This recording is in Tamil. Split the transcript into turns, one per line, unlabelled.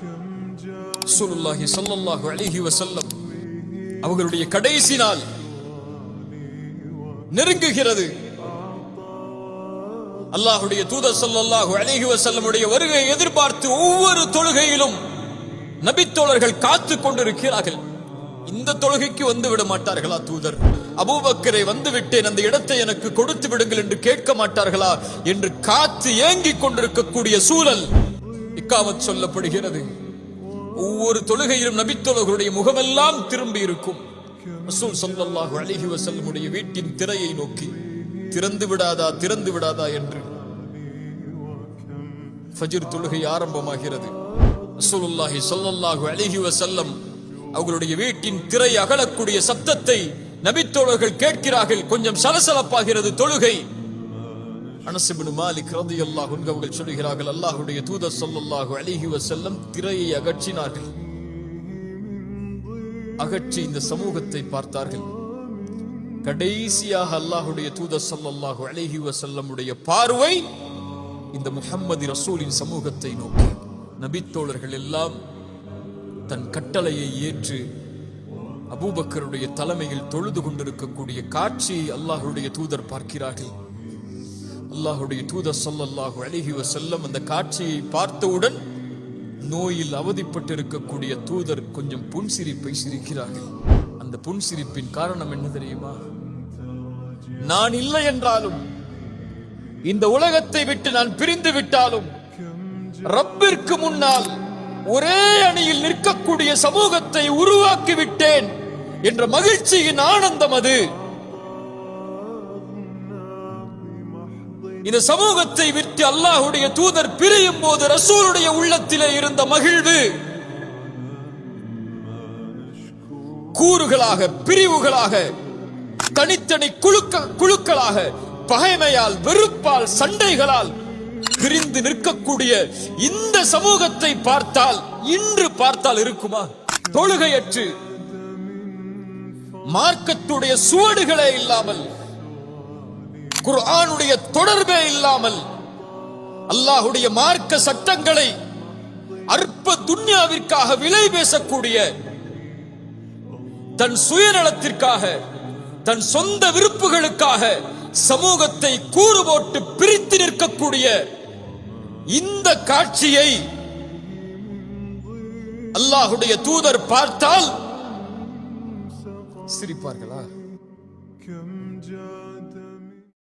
ரசூலுல்லாஹி ஸல்லல்லாஹு அலைஹி வஸல்லம் அவர்களுடைய கடைசி நாள் நெருங்குகிறது. அல்லாஹ்வுடைய தூதர் ஸல்லல்லாஹு அலைஹி வஸல்லமுடைய வருகையை எதிர்பார்த்து ஒவ்வொரு தொழுகையிலும் நபித்தோழர்கள் காத்துக் கொண்டிருக்கிறார்கள். இந்த தொழுகைக்கு வந்து விட மாட்டார்களா தூதர்? அபூபக்கரை வந்து விட்டேன், அந்த இடத்தை எனக்கு கொடுத்து விடுங்கள் என்று கேட்க மாட்டார்களா என்று காத்து ஏங்கிக் கொண்டிருக்கக்கூடிய சூழல் இக்காமத் சொல்லப்படுகிறது. ஒவ்வொரு தொழுகையிலும் நபித்தோழர்களுடைய முகமெல்லாம் திரும்பி இருக்கும். ரசூல் ஸல்லல்லாஹு அலைஹி வஸல்லமுடைய வீட்டின் திரையை நோக்கி திறந்து விடாதா என்று ஃபஜ்ர் தொழுகை ஆரம்பமாகிறது. ரசூலுல்லாஹி ஸல்லல்லாஹு அலைஹி வஸல்லம் அவர்களுடைய வீட்டின் திரை அகலக்கூடிய சப்தத்தை நபித்தோழர்கள் கேட்கிறார்கள். கொஞ்சம் சலசலப்பாகிறது தொழுகை. அனஸ் இப்னு மாலிக் ரலியல்லாஹு அன்ஹு அவர்கள் சொல்கிறார்கள், அல்லாஹ்வுடைய தூதர் ஸல்லல்லாஹு அலைஹி வஸல்லம் திரையை அகற்றினார்கள். அகற்றி இந்த சமூகத்தை பார்த்தார்கள். கடைசியாக அல்லாஹ்வுடைய தூதர் ஸல்லல்லாஹு அலைஹி வஸல்லமுடைய பார்வை இந்த முஹம்மது ரசூலின் சமூகத்தை நோக்கி. நபித்தோழர்கள் எல்லாம் தன் கட்டளையை ஏற்று அபூபக்கருடைய தலைமையில் தொழுது கொண்டிருக்கக்கூடிய காட்சியை அல்லாஹ்வுடைய தூதர் பார்க்கிறார்கள். அல்லாஹ்வுடைய தூதர் ஸல்லல்லாஹு அலைஹி வஸல்லம் அந்த காட்சியை பார்த்தவுடன் நோயில் அவதிப்பட்டிருக்கக்கூடிய தூதர் கொஞ்சம் புன்சிரிப்பை சிரிக்கிறார்கள். அந்த புன்சிரிப்பின் காரணம் என்ன தெரியுமா? நான் இல்லை என்றாலும், இந்த உலகத்தை விட்டு நான் பிரிந்து விட்டாலும், ரப்பிற்கு முன்னால் ஒரே அணியில் நிற்கக்கூடிய சமூகத்தை உருவாக்கி விட்டேன் என்ற மகிழ்ச்சியின் ஆனந்தம் அது. இந்த சமூகத்தை விட்டு அல்லாஹ்வுடைய தூதர் பிரியும் போது ரசூலுடைய உள்ளத்திலே இருந்த மகிழ்வு கூறுகளாக, பிரிவுகளாக, தனித்தனி குழுக்களாக, பகைமையால், வெறுப்பால், சண்டைகளால் பிரிந்து நிற்கக்கூடிய இந்த சமூகத்தை பார்த்தால், இன்று பார்த்தால் இருக்குமா? தொழுகையற்று, மார்க்கத்துடைய சுவடுகளே இல்லாமல், குர்ஆனுடைய தொடர்பே இல்லாமல், அல்லாஹ்வுடைய மார்க்க சட்டங்களை அற்ப துன்யாவிற்காக விலை பேசக்கூடிய, தன் சுயநலத்திற்காக, தன் சொந்த விருப்புகளுக்காக சமூகத்தை கூறு போட்டு பிரித்து நிற்கக்கூடிய இந்த காட்சியை அல்லாஹ்வுடைய தூதர் பார்த்தால் சிரிப்பார்களா?